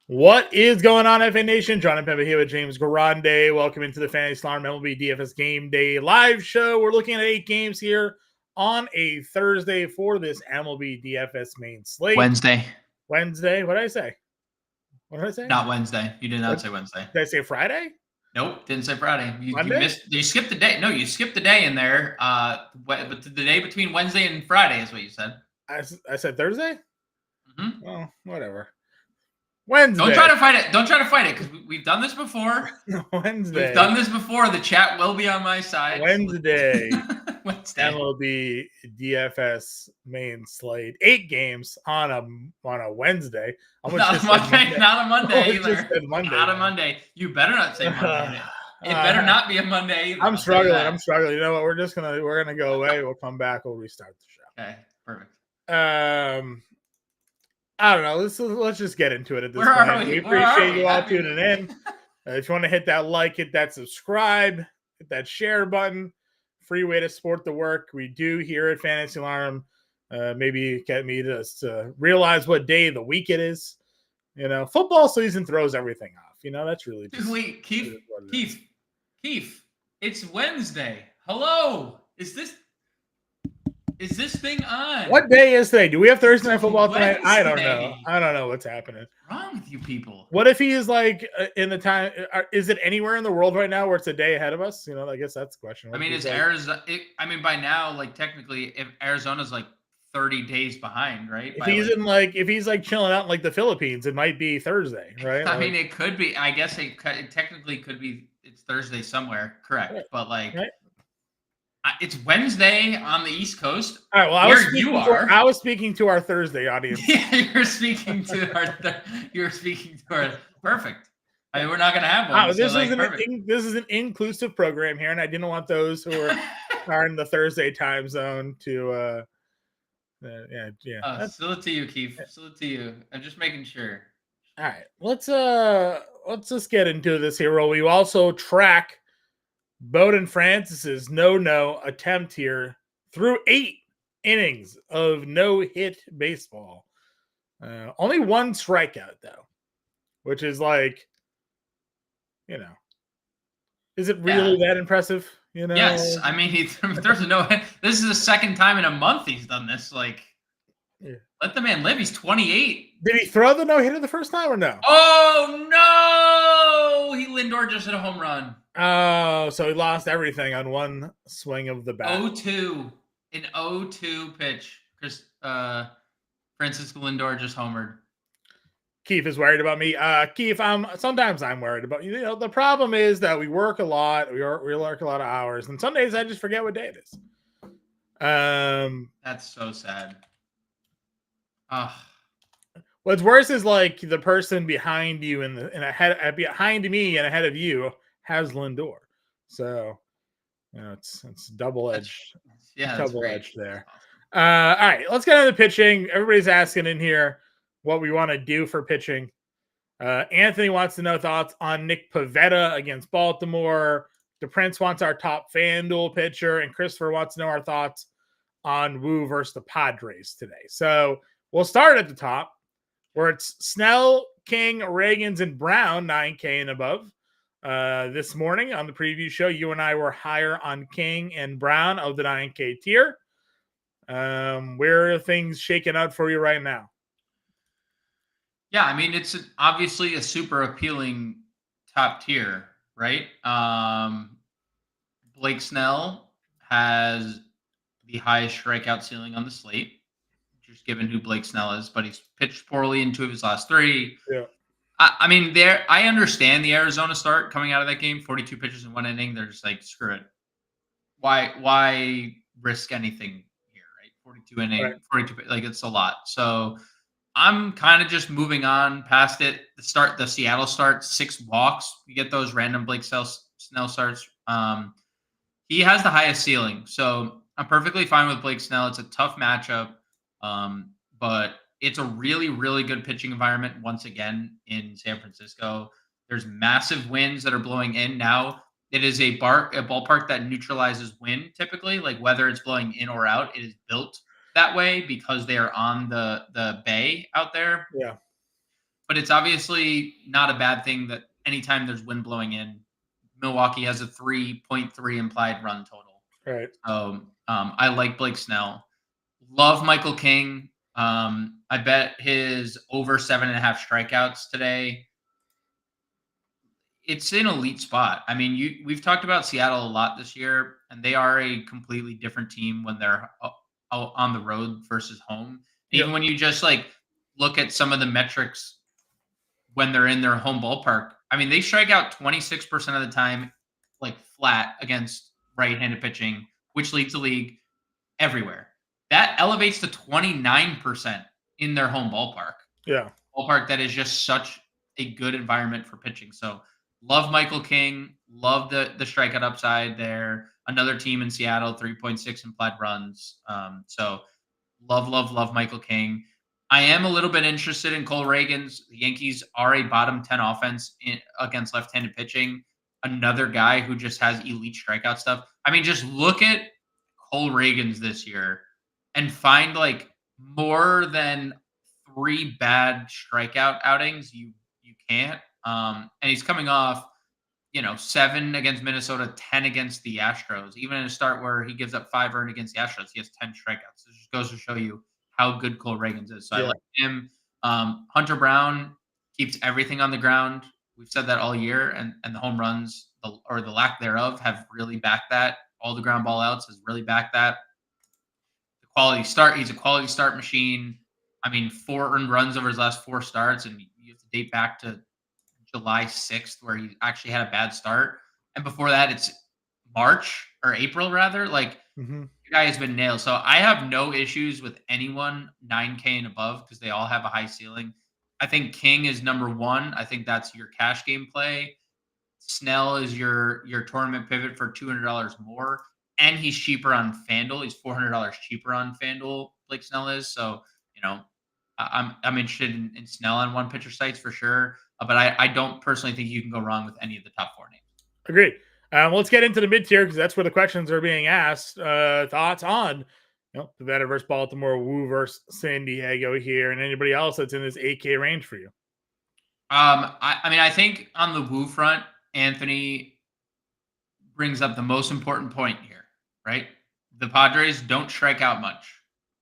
What is going on, FA Nation? John Impemba here with James Grande. Welcome into the Fantasy Star MLB DFS Game Day live show. We're looking at 8 games here on a Thursday for this MLB DFS Main Slate. Wednesday. What did I say? What did I say? Not Wednesday. You did not say Wednesday. Did I say Friday? Nope, didn't say Friday. You Monday? missed. You skipped the day. No, you skipped the day in there. But the day between Wednesday and Friday is what you said. I said Thursday? Mm-hmm. Well, whatever. Wednesday. Don't try to fight it. Don't try to fight it because we've done this before. Wednesday. We've done this before. The chat will be on my side. Wednesday. Wednesday. MLB DFS Main Slate. 8 games on a Wednesday. Not a Monday. Not a Monday either. Monday, not a Monday. You better not say Monday. It better not be a Monday either. I'm struggling. You know what? We're gonna go away. We'll come back. We'll restart the show. Okay, perfect. I don't know. Let's just get into it at this Where point. are we? We appreciate you all tuning in. If you want to hit that like, hit that subscribe, hit that share button. Free way to support the work we do here at Fantasy Alarm. Maybe get me to realize what day of the week it is. You know, football season throws everything off. You know, that's really just. Wait, Keith, it's Wednesday. Hello, is this thing on? What day is today? Do we have Thursday Night Football tonight? I don't know. I don't know what's happening. What's wrong with you people? What if he is like in the time? Is it anywhere in the world right now where it's a day ahead of us? You know, I guess that's the question. I mean, is Arizona? By now, like technically, if Arizona's like 30 days behind, right? If he's chilling out in like the Philippines, it might be Thursday, right? I mean, it could be. I guess it technically could be. It's Thursday somewhere, correct? Right. But like. Right. It's Wednesday on the East Coast. All right. Well, I was speaking to our Thursday audience. Yeah, you're speaking to our. Perfect. I mean, we're not gonna have one. This is an inclusive program here, and I didn't want those who are in the Thursday time zone to. Salute to you, Keith. Salute to you. I'm just making sure. All right. Let's just get into this here. We also track Bowden Francis's no attempt here through 8 innings of no-hit baseball. Only 1 strikeout, though, which is like, you know, is it really that impressive? You know? Yes. I mean, there's this is the second time in a month he's done this. Like, let the man live. He's 28. Did he throw the no-hitter the first time or no? Oh, no! Lindor just hit a home run. Oh, so he lost everything on 1 swing of the bat. 0-2. An 0-2 pitch. Francisco Lindor just homered. Keith is worried about me. Keith, sometimes I'm worried about you. You know, the problem is that we work a lot. We work a lot of hours, and some days I just forget what day it is. That's so sad. What's worse is like the person behind you behind me and ahead of you has Lindor. So, you know, it's double-edged. Double-edged there. All right, let's get into the pitching. Everybody's asking in here what we want to do for pitching. Anthony wants to know thoughts on Nick Pivetta against Baltimore. DePrince wants our top FanDuel pitcher, and Christopher wants to know our thoughts on Wu versus the Padres today. So we'll start at the top, where it's Snell, King, Reagans, and Brown, 9K and above. This morning on the preview show, you and I were higher on King and Brown of the 9K tier. Where are things shaking out for you right now? Yeah, I mean, it's obviously a super appealing top tier, right? Blake Snell has the highest strikeout ceiling on the slate, just given who Blake Snell is, but he's pitched poorly in 2 of his last 3. Yeah. I mean, I understand the Arizona start coming out of that game, 42 pitches in 1 inning. They're just like, screw it. Why risk anything here, right? 42 innings, right. 42, like it's a lot. So I'm kind of just moving on past it. The Seattle start, 6 walks. You get those random Blake Snell starts. He has the highest ceiling. So I'm perfectly fine with Blake Snell. It's a tough matchup. But it's a really, really good pitching environment once again in San Francisco. There's massive winds that are blowing in now. It is a ballpark that neutralizes wind typically, like whether it's blowing in or out. It is built that way because they are on the bay out there. Yeah. but it's obviously not a bad thing that anytime there's wind blowing in, Milwaukee has a 3.3 implied run total. Right. So I like Blake Snell. Love Michael King. I bet his over 7.5 strikeouts today. It's an elite spot. I mean, we've talked about Seattle a lot this year, and they are a completely different team when they're out on the road versus home. Yep. Even when you just like look at some of the metrics when they're in their home ballpark, I mean, they strike out 26% of the time, like flat against right-handed pitching, which leads the league everywhere. That elevates to 29% in their home ballpark. Yeah. Ballpark that is just such a good environment for pitching. So love Michael King, love the strikeout upside there. Another team in Seattle, 3.6 implied runs. So love Michael King. I am a little bit interested in Cole Reagans. The Yankees are a bottom 10 offense against left-handed pitching. Another guy who just has elite strikeout stuff. I mean, just look at Cole Reagans this year and find like more than 3 bad strikeout outings. You can't. And he's coming off, 7 against Minnesota, 10 against the Astros. Even in a start where he gives up 5 earned against the Astros, he has 10 strikeouts. It just goes to show you how good Cole Reagans is. So I like him. Hunter Brown keeps everything on the ground. We've said that all year, and the home runs or the lack thereof have really backed that. All the ground ball outs has really backed that. The quality start. He's a quality start machine. I mean, 4 earned runs over his last 4 starts, and you have to date back to July 6th where he actually had a bad start. And before that, it's March or April rather. Like the guy has been nailed. So I have no issues with anyone 9K and above because they all have a high ceiling. I think King is number 1. I think that's your cash game play. Snell is your tournament pivot for $200 more. And he's cheaper on FanDuel. He's $400 cheaper on FanDuel, Blake Snell is. So, I'm interested in Snell on one pitcher sites for sure. But I don't personally think you can go wrong with any of the top 4 names. Agreed. Let's get into the mid tier because that's where the questions are being asked. Thoughts on Pivetta versus Baltimore, Wu versus San Diego here, and anybody else that's in this 8K range for you? I think on the Wu front, Anthony brings up the most important point here, right? The Padres don't strike out much.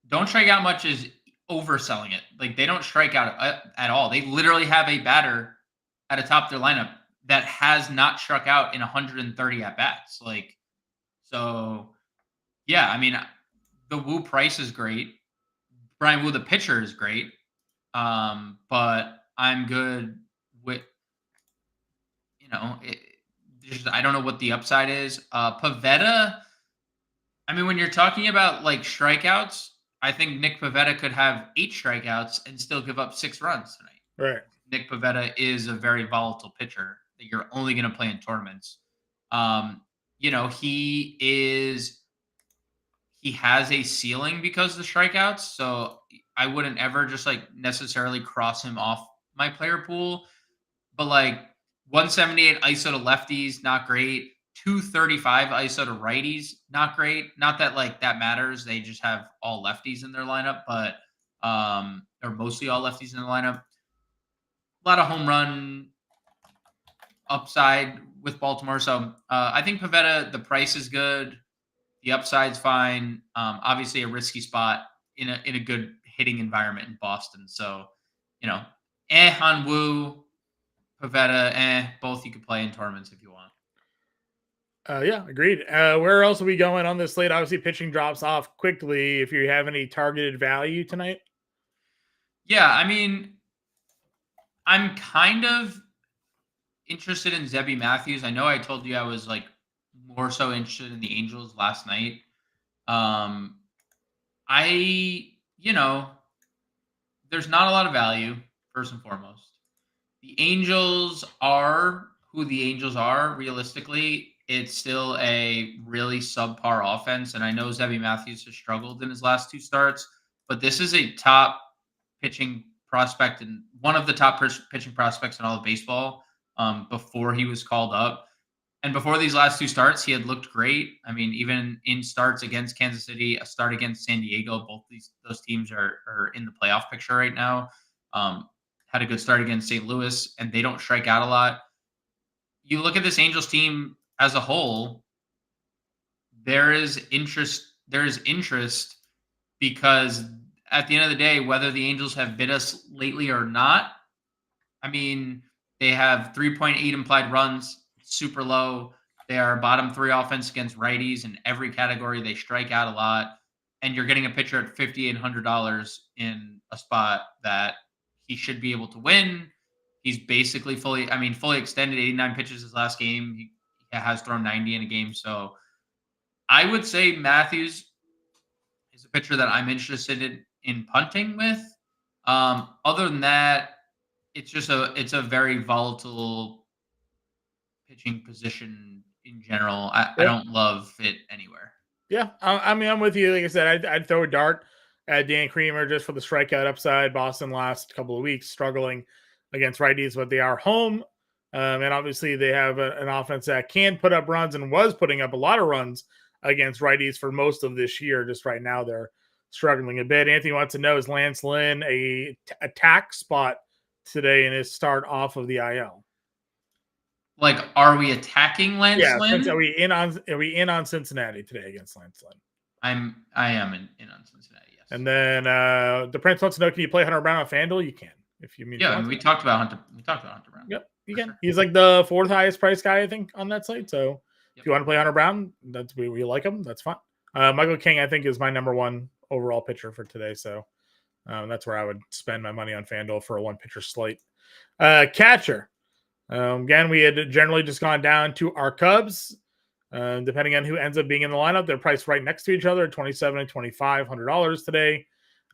Don't strike out much is overselling it. Like they don't strike out at all. They literally have a batter at a top of their lineup that has not struck out in 130 at bats. Like, so yeah, I mean, the Wu price is great. Brian Wu, the pitcher, is great. But I'm good with, I don't know what the upside is. Pivetta, I mean, when you're talking about like strikeouts, I think Nick Pivetta could have 8 strikeouts and still give up 6 runs tonight. Right. Nick Pivetta is a very volatile pitcher that you're only going to play in tournaments. He has a ceiling because of the strikeouts. So I wouldn't ever just like necessarily cross him off my player pool. But like 178 ISO to lefties, not great. 235 ISO to righties, not great. Not that like that matters. They just have all lefties in their lineup, but or mostly all lefties in the lineup. A lot of home run upside with Baltimore. So I think Pivetta, the price is good. The upside's fine. Obviously a risky spot in a good hitting environment in Boston. So, on Wu, Pivetta, both you could play in tournaments if you want. Yeah, agreed. Where else are we going on this slate? Obviously, pitching drops off quickly. If you have any targeted value tonight? Yeah, I mean, I'm kind of interested in Zebby Matthews. I know I told you I was like more so interested in the Angels last night. There's not a lot of value, first and foremost. The Angels are who the Angels are, realistically. It's still a really subpar offense, and I know Zebby Matthews has struggled in his last 2 starts, but this is a top pitching prospect and one of the top pitching prospects in all of baseball before he was called up. And before these last 2 starts, he had looked great. I mean, even in starts against Kansas City, a start against San Diego, both those teams are in the playoff picture right now. had a good start against St. Louis, and they don't strike out a lot. You look at this Angels team as a whole, there is interest. There is interest because at the end of the day, whether the Angels have bid us lately or not, I mean, they have 3.8 implied runs, super low. They are bottom 3 offense against righties in every category. They strike out a lot, and you're getting a pitcher at $5,800 in a spot that he should be able to win. He's basically fully extended, 89 pitches his last game. He has thrown 90 in a game. So I would say Matthews is a pitcher that I'm interested in punting with. Other than that, it's a very volatile pitching position in general. I don't love it anywhere. Yeah, I mean, I'm with you. Like I said, I'd throw a dart at Dan Creamer just for the strikeout upside. Boston last couple of weeks struggling against righties, but they are home. And obviously they have an offense that can put up runs and was putting up a lot of runs against righties for most of this year. Just right now they're struggling a bit. Anthony wants to know, is Lance Lynn a attack spot today in his start off of the IL? Like, are we attacking Lance Lynn? Are we in on Cincinnati today against Lance Lynn? I am in on Cincinnati, yes. And then the Prince wants to know, can you play Hunter Brown on FanDuel? You can, if you mean. Yeah, we talked about Hunter Brown. Yep, you can. Sure. He's like the 4th highest price guy, I think, on that site. So if you want to play Hunter Brown, that's we like him. That's fine. Michael King, I think, is my number 1 overall pitcher for today. So that's where I would spend my money on FanDuel for a 1-pitcher slate. Catcher. Again, we had generally just gone down to our Cubs. Depending on who ends up being in the lineup, they're priced right next to each other at $2,700 and $2,500 today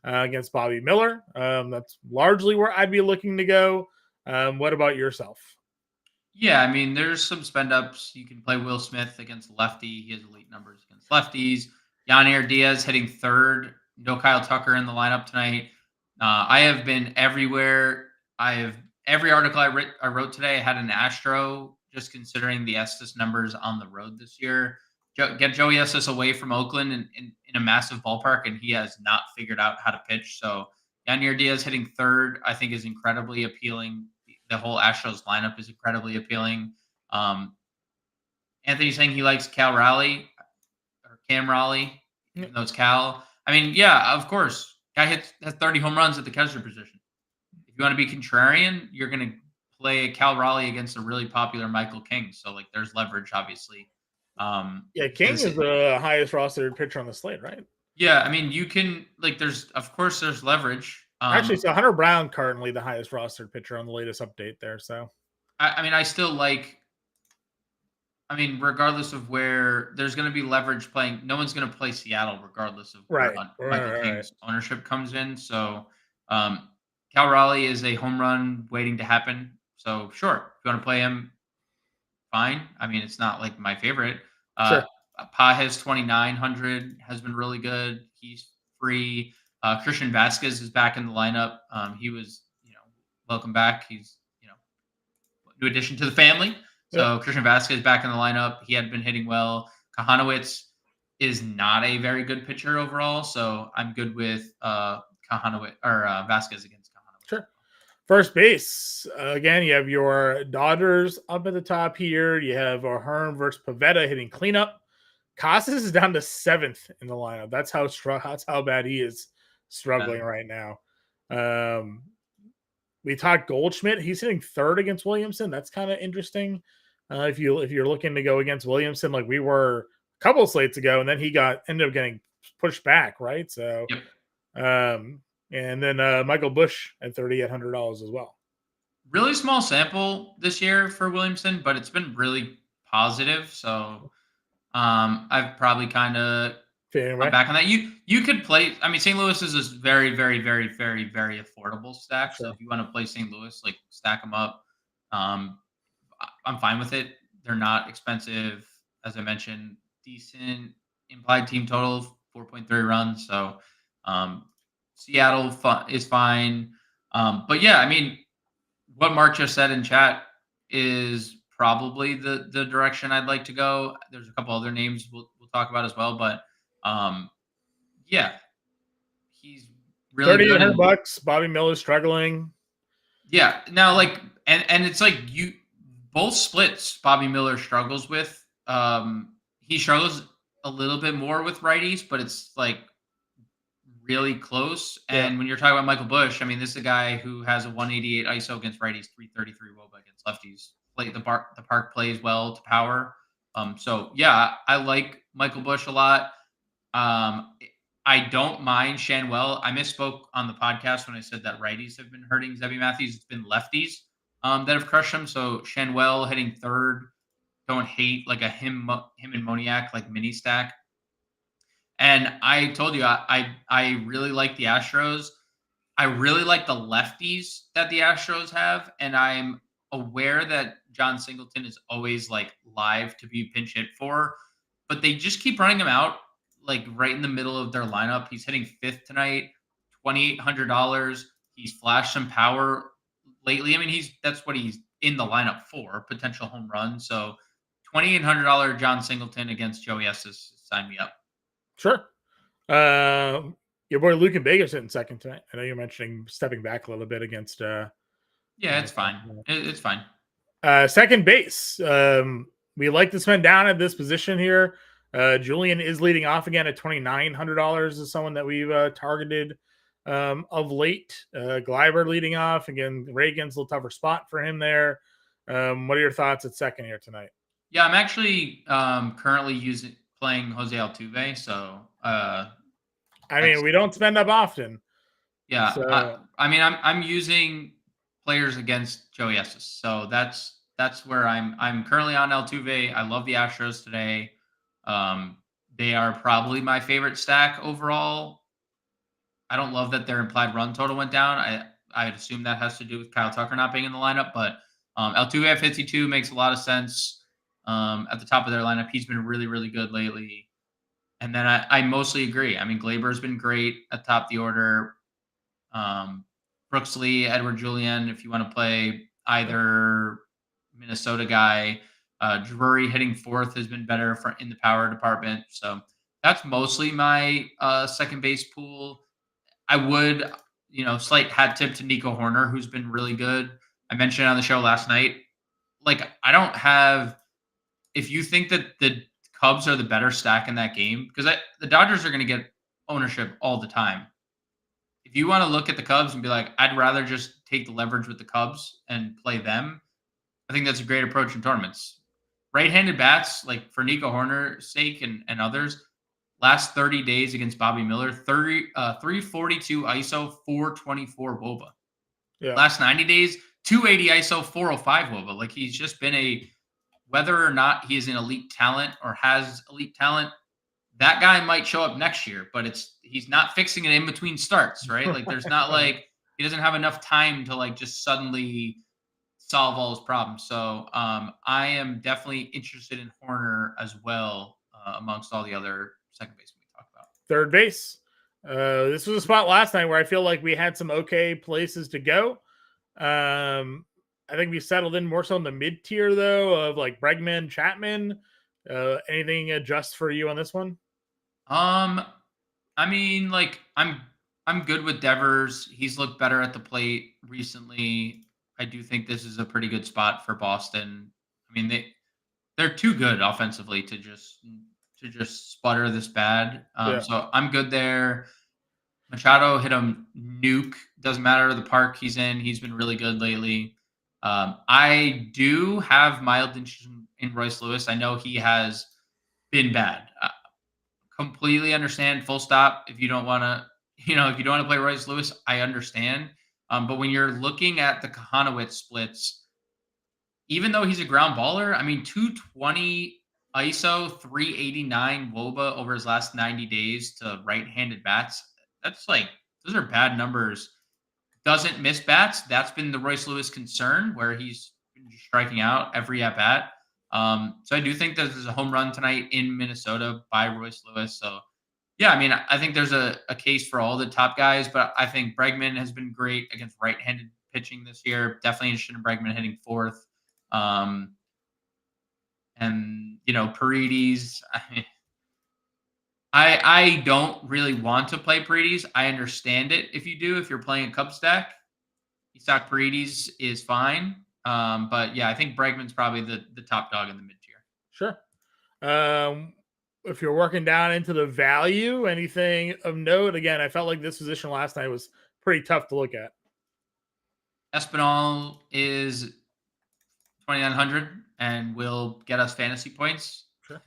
against Bobby Miller. That's largely where I'd be looking to go. What about yourself? Yeah, I mean, there's some spend ups. You can play Will Smith against lefty. He has elite numbers against lefties. Yanier Diaz hitting 3rd. No Kyle Tucker in the lineup tonight. I have been everywhere. Every article I wrote today had an Astro, just considering the Estes numbers on the road this year. Get Joey Estes away from Oakland in a massive ballpark, and he has not figured out how to pitch. So Yanier Diaz hitting 3rd, I think, is incredibly appealing. The whole Astros lineup is incredibly appealing. Anthony saying he likes Cam Raleigh, even though it's Cal. I mean, yeah, of course. Guy has 30 home runs at the catcher position. If you want to be contrarian, you're going to play Cal Raleigh against a really popular Michael King. So, like, there's leverage, obviously. King is the highest rostered pitcher on the slate, right? Yeah, I mean, you can, like, there's leverage. Actually, so Hunter Brown currently the highest rostered pitcher on the latest update there. So, I mean, I still like. I mean, regardless of where, there's going to be leverage playing. No one's going to play Seattle, regardless of where Michael King's ownership comes in. So, Cal Raleigh is a home run waiting to happen. So, sure, if you want to play him, fine. I mean, it's not like my favorite. Sure. Pages 2,900 has been really good. He's free. Christian Vasquez is back in the lineup. He was, welcome back. He's, new addition to the family. So yep. Christian Vasquez back in the lineup. He had been hitting well. Kahanowitz is not a very good pitcher overall, so I'm good with Vasquez against Kahanowitz. Sure. First base. Again, you have your Dodgers up at the top here. You have O'Hearn versus Pivetta hitting cleanup. Casas is down to 7th in the lineup. That's how bad he is struggling right now. We talked Goldschmidt. He's hitting 3rd against Williamson. That's kind of interesting. If you're looking to go against Williamson, like we were a couple of slates ago, and then he ended up getting pushed back, right? So, yep. And then Michael Busch at $3,800 as well. Really small sample this year for Williamson, but it's been really positive. So, I've probably kind of back on that. You could play. I mean, St. Louis is this very, very, very, very, very affordable stack. Sure. So if you want to play St. Louis, like stack them up. I'm fine with it. They're not expensive, as I mentioned. Decent implied team total, 4.3 runs. So Seattle is fine. But yeah, I mean, what Mark just said in chat is probably the direction I'd like to go. There's a couple other names we'll talk about as well, but yeah, he's really $3,800. Bobby Miller's struggling. Yeah. Now, like, and it's like both splits Bobby Miller struggles with. He struggles a little bit more with righties, but it's like really close. Yeah. And when you're talking about Michael Busch, I mean, this is a guy who has a 188 ISO against righties, 333 WOBA against lefties. The park plays well to power. So yeah, I like Michael Busch a lot. Um, I don't mind Shanwell. I misspoke on the podcast when I said that righties have been hurting Zebby Matthews. It's been lefties that have crushed him. So Shanwell hitting third. Don't hate like a him and Moniak like mini stack. And I told you I really like the Astros. I really like the lefties that the Astros have, and I'm aware that John Singleton is always like live to be pinch hit for, but they just keep running him out like right in the middle of their lineup. He's hitting fifth tonight, $2,800. He's flashed some power lately. I mean, that's what he's in the lineup for, potential home run. So $2,800 John Singleton against Joey Estes, sign me up. Sure. Your boy Luke and Vegas in second tonight. I know you're mentioning stepping back a little bit against. Yeah, it's fine. It's fine. Second base. We like to spend down at this position here. Julian is leading off again at $2,900 as someone that we've targeted of late. Gleiber leading off again. Reagan's a little tougher spot for him there. What are your thoughts at second here tonight? Yeah, I'm actually currently playing Jose Altuve. So I mean, we don't spend up often. Yeah, so, I'm using players against Joey Estes, so that's where I'm currently on Altuve. I love the Astros today. They are probably my favorite stack overall. I don't love that their implied run total went down. I'd assume that has to do with Kyle Tucker not being in the lineup, but Altuve at 52 makes a lot of sense. At the top of their lineup, he's been really, really good lately. And then I mostly agree. I mean, Gleyber's been great at top of the order. Brooks Lee, Edward Julian, if you want to play either Minnesota guy. Drury hitting fourth has been better in the power department. So that's mostly my second base pool. I would, slight hat tip to Nico Horner, who's been really good. I mentioned on the show last night. Like, I don't have, if you think that the Cubs are the better stack in that game, because the Dodgers are going to get ownership all the time. If you want to look at the Cubs and be like, I'd rather just take the leverage with the Cubs and play them, I think that's a great approach in tournaments. Right-handed bats, like for Nico Horner's sake and others, last 30 days against Bobby Miller, 342 ISO, 424 WOBA. Yeah. Last 90 days, 280 ISO, 405 WOBA. Like, he's just been whether or not he is an elite talent or has elite talent, that guy might show up next year, but he's not fixing it in between starts, right? Like, there's not like he doesn't have enough time to like just suddenly solve all his problems. So I am definitely interested in Horner as well, amongst all the other second basemen we talked about. Third base. This was a spot last night where I feel like we had some okay places to go. I think we settled in more so in the mid tier though of like Bregman, Chapman. Anything adjust for you on this one? I mean, like I'm good with Devers. He's looked better at the plate recently. I do think this is a pretty good spot for Boston. I mean, they're too good offensively to just sputter this bad. So I'm good there. Machado hit a nuke. Doesn't matter the park he's in. He's been really good lately. I do have mild interest in Royce Lewis. I know he has been bad. Completely understand. Full stop. If you don't want to, if you don't want to play Royce Lewis, I understand. But when you're looking at the Kahanowitz splits, even though he's a ground baller, I mean, 220 ISO, 389 WOBA over his last 90 days to right-handed bats. That's like, those are bad numbers. Doesn't miss bats. That's been the Royce Lewis concern, where he's been striking out every at bat. So I do think that there's a home run tonight in Minnesota by Royce Lewis. So yeah, I mean, I think there's a case for all the top guys, but I think Bregman has been great against right-handed pitching this year. Definitely interested in Bregman hitting fourth. And Paredes, I don't really want to play Paredes. I understand it if you're playing a Cub stack. Isaac Paredes is fine. But yeah, I think Bregman's probably the top dog in the mid tier. Sure. If you're working down into the value, anything of note? Again, I felt like this position last night was pretty tough to look at. Espinal is 2,900 and will get us fantasy points. Sure.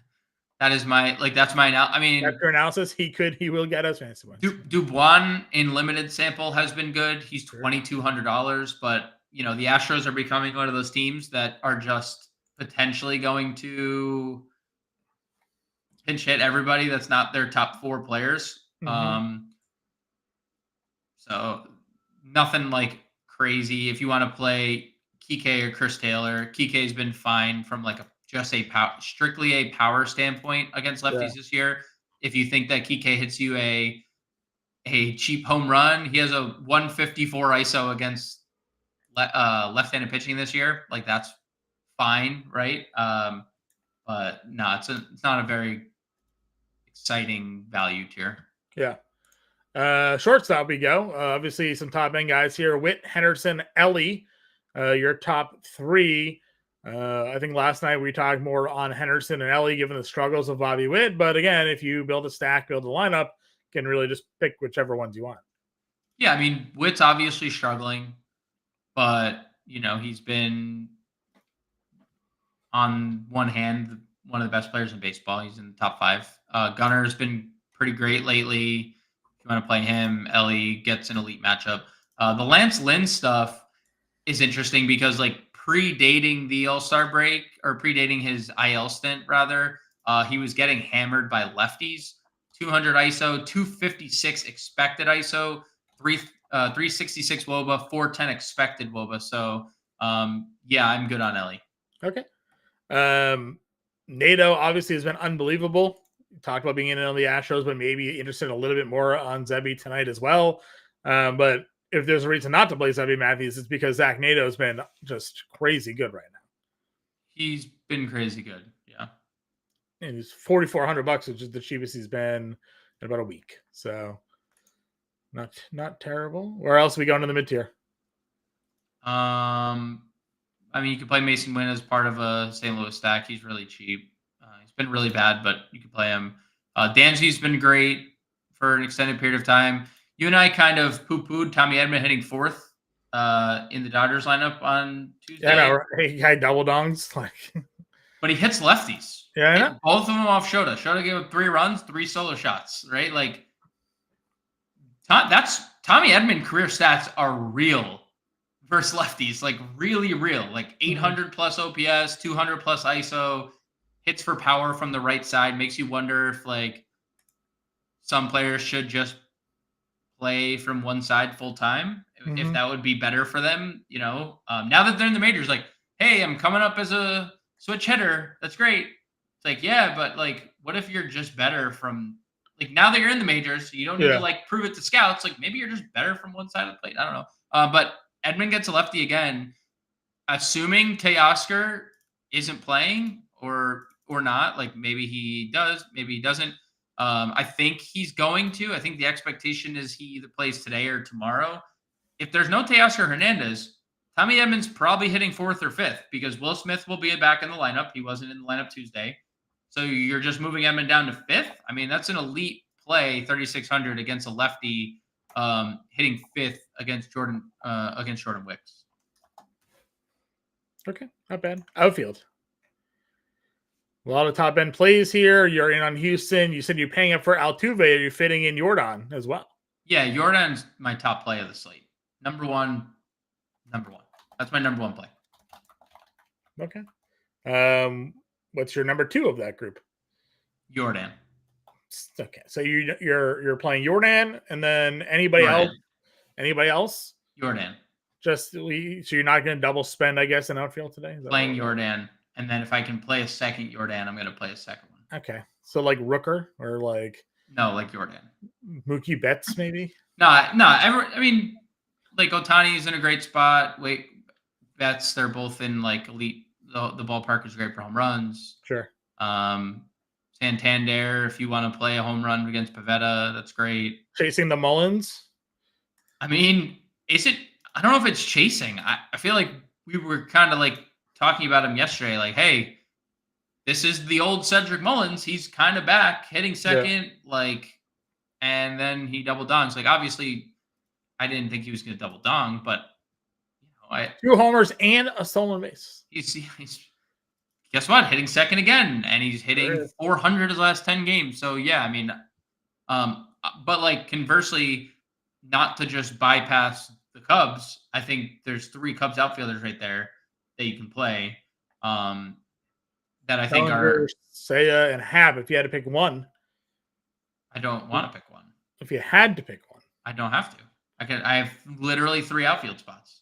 That is that's my I mean, after analysis, he will get us fantasy points. Dubois in limited sample has been good. He's $2,200, but the Astros are becoming one of those teams that are just potentially going to pinch hit everybody that's not their top 4 players. So nothing like crazy. If you want to play Kike or Chris Taylor, Kike's been fine from like strictly a power standpoint against lefties this year. If you think that Kike hits you a cheap home run, he has a 154 ISO against left-handed pitching this year. Like that's fine, right? But no, it's not a very exciting value tier. Yeah. Shortstop we go. Obviously some top end guys here. Witt, Henderson, Ellie. Your top 3. I think last night we talked more on Henderson and Ellie given the struggles of Bobby Witt. But again, if you build a stack, build a lineup, you can really just pick whichever ones you want. Yeah, I mean, Witt's obviously struggling, but he's been on one hand one of the best players in baseball. He's in the top 5. Gunner's been pretty great lately. If you want to play him, Ellie gets an elite matchup. The Lance Lynn stuff is interesting because predating the All-Star break or predating his IL stint rather, he was getting hammered by lefties. 200 ISO, 256 expected ISO, 366 WOBA, 410 expected WOBA. So yeah, I'm good on Ellie. Okay. Nato obviously has been unbelievable. Talked about being in on the Astros, but maybe interested a little bit more on Zebby tonight as well. But if there's a reason not to play Zebby Matthews, it's because Zach Nato has been just crazy good right now. He's been crazy good, yeah. And he's $4,400, which is the cheapest he's been in about a week. So not terrible. Where else are we going in the mid tier? I mean, you could play Mason Wynn as part of a St. Louis stack. He's really cheap. He's been really bad, but you can play him. Danzy's been great for an extended period of time. You and I kind of poo-pooed Tommy Edman hitting 4th in the Dodgers lineup on Tuesday. Yeah, no, he had double dongs. But he hits lefties. Yeah, I know. Both of them off Shota. Shota gave up 3 runs, 3 solo shots, right? That's Tommy Edman career stats are real versus lefties, really real, 800 plus OPS, 200 plus ISO, hits for power from the right side. Makes you wonder if some players should just play from one side full time, if that would be better for them. Now that they're in the majors, hey, I'm coming up as a switch hitter. That's great. It's yeah, but what if you're just better from now that you're in the majors, so you don't need to prove it to scouts. Maybe you're just better from one side of the plate. I don't know. But Edman gets a lefty again, assuming Teoscar isn't playing or not. Maybe he does, maybe he doesn't. I think he's going to. I think the expectation is he either plays today or tomorrow. If there's no Teoscar Hernandez, Tommy Edman's probably hitting 4th or 5th because Will Smith will be back in the lineup. He wasn't in the lineup Tuesday. So you're just moving Edman down to 5th. I mean, that's an elite play, 3,600 against a lefty, hitting 5th against Jordan Wicks. Okay, not bad. Outfield. A lot of top end plays here. You're in on Houston. You said you're paying up for Altuve. Are you fitting in Jordan as well? Yeah, Jordan's my top play of the slate. Number one. That's my number 1 play. Okay. What's your number 2 of that group? Jordan. Okay, so you're playing Jordan, and then anybody else? Anybody else? Jordan. So you're not going to double spend, I guess, in outfield today? Playing Jordan, and then if I can play a second Jordan, I'm going to play a second one. Okay, so Rooker or no, Jordan. Mookie Betts maybe? No. I mean, Ohtani's in a great spot. Betts, they're both in elite. The ballpark is great for home runs. Sure. Santander, if you want to play a home run against Pivetta, that's great. Chasing the Mullins? I mean, is it? I don't know if it's chasing. I feel like we were kind of like talking about him yesterday. Like, hey, this is the old Cedric Mullins. He's kind of back, hitting second, like, and then he double dongs. Like, obviously, I didn't think he was going to double dong, but 2 homers and a stolen base. He's guess what? Hitting second again, and he's hitting 400 his last 10 games. So yeah, I mean, but like conversely, not to just bypass the Cubs. I think there's 3 Cubs outfielders right there that you can play. That I think are Seiya and Happ. If you had to pick one, I don't want to pick one. If you had to pick one, I don't have to. I have literally 3 outfield spots.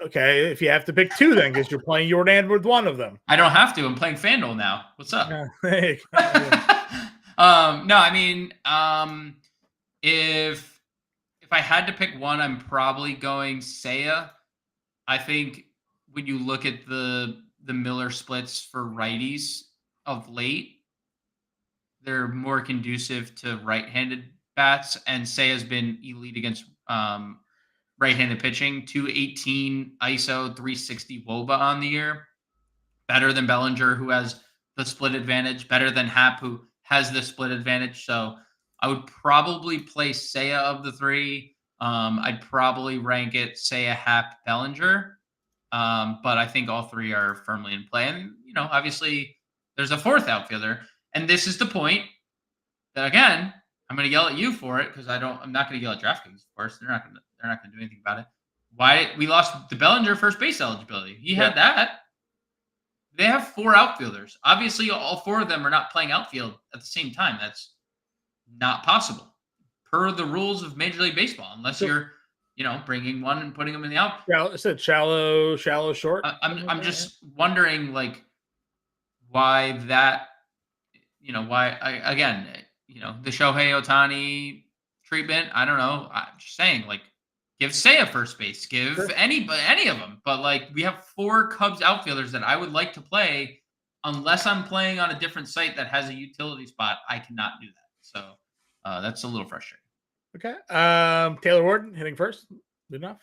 Okay, if you have to pick 2, then because you're playing Jordan with one of them. I don't have to. I'm playing FanDuel now. What's up? No, I mean, if I had to pick one, I'm probably going Seiya. I think when you look at the Miller splits for righties of late, they're more conducive to right-handed bats, and Seiya's been elite against right-handed pitching. 218 ISO, 360 WOBA on the year. Better than Bellinger, who has the split advantage. Better than Happ, who has the split advantage. So I would probably play Seiya of the 3. I'd probably rank it Seiya, Happ, Bellinger. But I think all 3 are firmly in play. And, obviously there's a 4th outfielder. And this is the point that, again, I'm going to yell at you for it because I'm not going to yell at DraftKings, of course. They're not going to do anything about it. Why we lost the Bellinger first base eligibility? He had that. They have 4 outfielders. Obviously, all 4 of them are not playing outfield at the same time. That's not possible per the rules of Major League Baseball, unless you're, bringing one and putting them in the outfield. Yeah, I said shallow, short. I'm just wondering, like, why that. Why again? The Shohei Ohtani treatment. I don't know. I'm just saying, like, give Seiya first base. Give any of them. But like, we have 4 Cubs outfielders that I would like to play. Unless I'm playing on a different site that has a utility spot, I cannot do that. So that's a little frustrating. Okay. Taylor Ward hitting first. Good enough.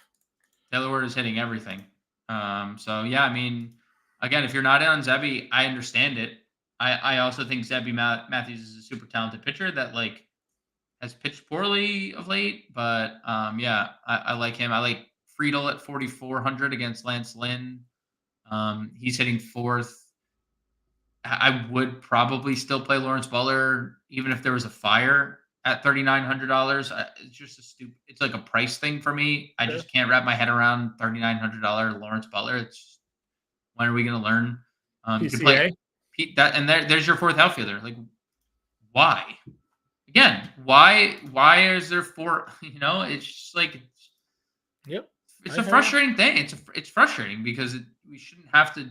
Taylor Ward is hitting everything. So yeah, I mean, again, if you're not in on Zebby, I understand it. I also think Zebby Matthews is a super talented pitcher that like has pitched poorly of late, but yeah, I like him. I like Friedel at 4,400 against Lance Lynn. He's hitting 4th. I would probably still play Lawrence Butler even if there was a fire at $3,900. It's just it's like a price thing for me. I just can't wrap my head around $3,900 Lawrence Butler. It's when are we going to learn? You can play that, and there's your 4th outfielder. Like, why? Again, why is there 4? It's just like, it's a frustrating thing. It's frustrating because we shouldn't have to.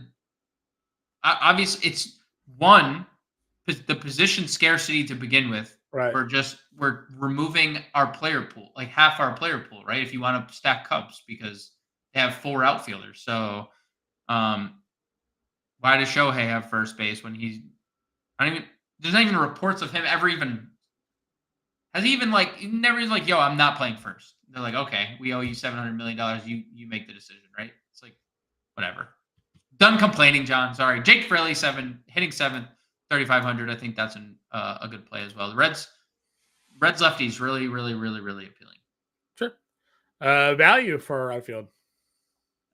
Obviously, it's the position scarcity to begin with. Right. We're removing our player pool, like half our player pool, right? If you want to stack Cubs because they have 4 outfielders. So, why does Shohei have first base when there's not even reports of him ever even. Has he even never even yo, I'm not playing first. They're like, okay, we owe you $700 million. You make the decision, right? It's like, whatever. Done complaining, John. Sorry. Jake Fraley, hitting 7th, 3,500. I think that's a good play as well. The Reds lefties really, really, really, really appealing. Sure. Value for outfield.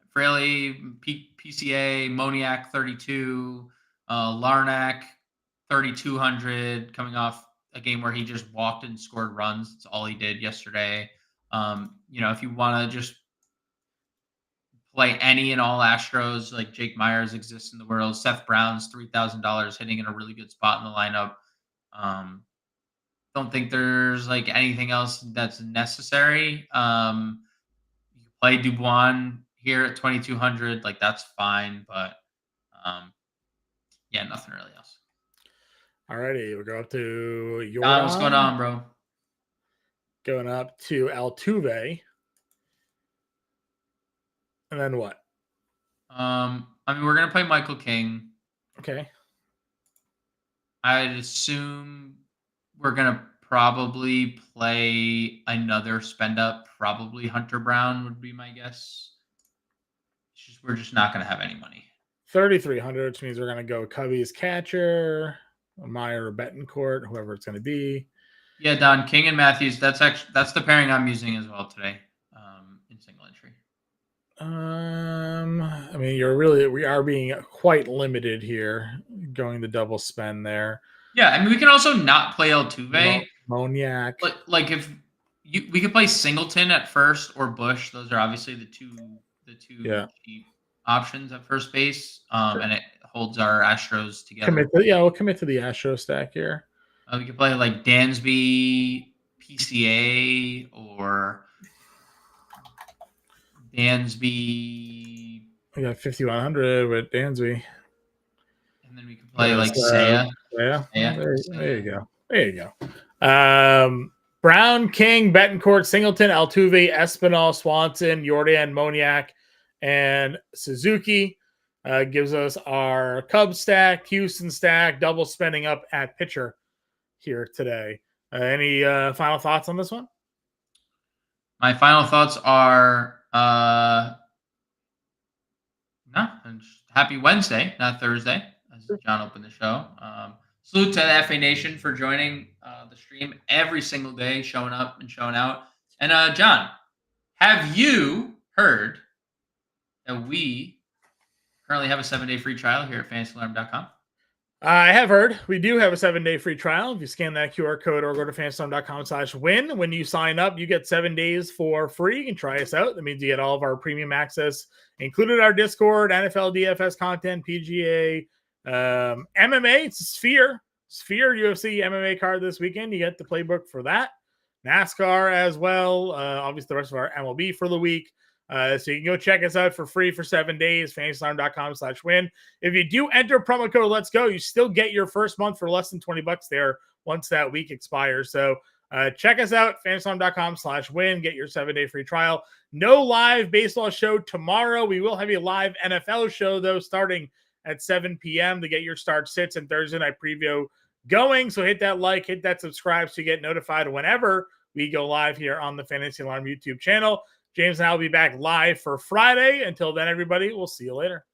Fraley, PCA, Moniak, 32, Larnack, 3,200, coming off a game where he just walked and scored runs. That's all he did yesterday. If you want to just play any and all Astros, like Jake Myers exists in the world. Seth Brown's $3,000 hitting in a really good spot in the lineup. Don't think there's anything else that's necessary. You play Dubois here at 2,200. That's fine, but yeah, nothing really else. Alrighty, we'll go up to what's going on, bro? Going up to Altuve. And then what? We're going to play Michael King. Okay. I'd assume we're going to probably play another spend up. Probably Hunter Brown would be my guess. We're just not going to have any money. 3,300, which means we're going to go Cubbies catcher, Meyer or Betancourt, whoever it's going to be. Yeah, Don, King and Matthews. That's the pairing I'm using as well today in single entry. I mean, we are being quite limited here, going the double spend there. Yeah, I mean, we can also not play Altuve. Moniak. Like if we could play Singleton at first or Bush. Those are obviously the two cheap options at first base. Sure. And it holds our Astros together. We'll commit to the Astro stack here. We could play like Dansby, PCA, or Dansby. We got 5,100 with Dansby. And then we could play like Seiya. Yeah. There you go. There you go. Brown, King, Betancourt, Singleton, Altuve, Espinal, Swanson, Jordan, Moniak, and Suzuki. Gives us our Cubs stack, Houston stack, double spending up at pitcher here today. Any final thoughts on this one? My final thoughts are happy Wednesday, not Thursday, as John opened the show. Salute to the FA Nation for joining the stream every single day, showing up and showing out. And John, have you heard that we currently have a 7-day free trial here at fantasyalarm.com? I have heard. We do have a 7-day free trial. If you scan that QR code or go to fantasyalarm.com/win, when you sign up, you get 7 days for free. You can try us out. That means you get all of our premium access, included our Discord, NFL DFS content, PGA, MMA. It's Sphere UFC MMA card this weekend. You get the playbook for that. NASCAR as well. Obviously, the rest of our MLB for the week. So you can go check us out for free for 7 days, fantasyalarm.com/win. If you do enter promo code Let's Go, you still get your first month for less than $20 there once that week expires. So check us out, fantasyalarm.com/win. Get your 7-day free trial. No live baseball show tomorrow. We will have a live NFL show, though, starting at 7 p.m. to get your start sits and Thursday night preview going. So hit that like, hit that subscribe so you get notified whenever we go live here on the Fantasy Alarm YouTube channel. James and I will be back live for Friday. Until then, everybody, we'll see you later.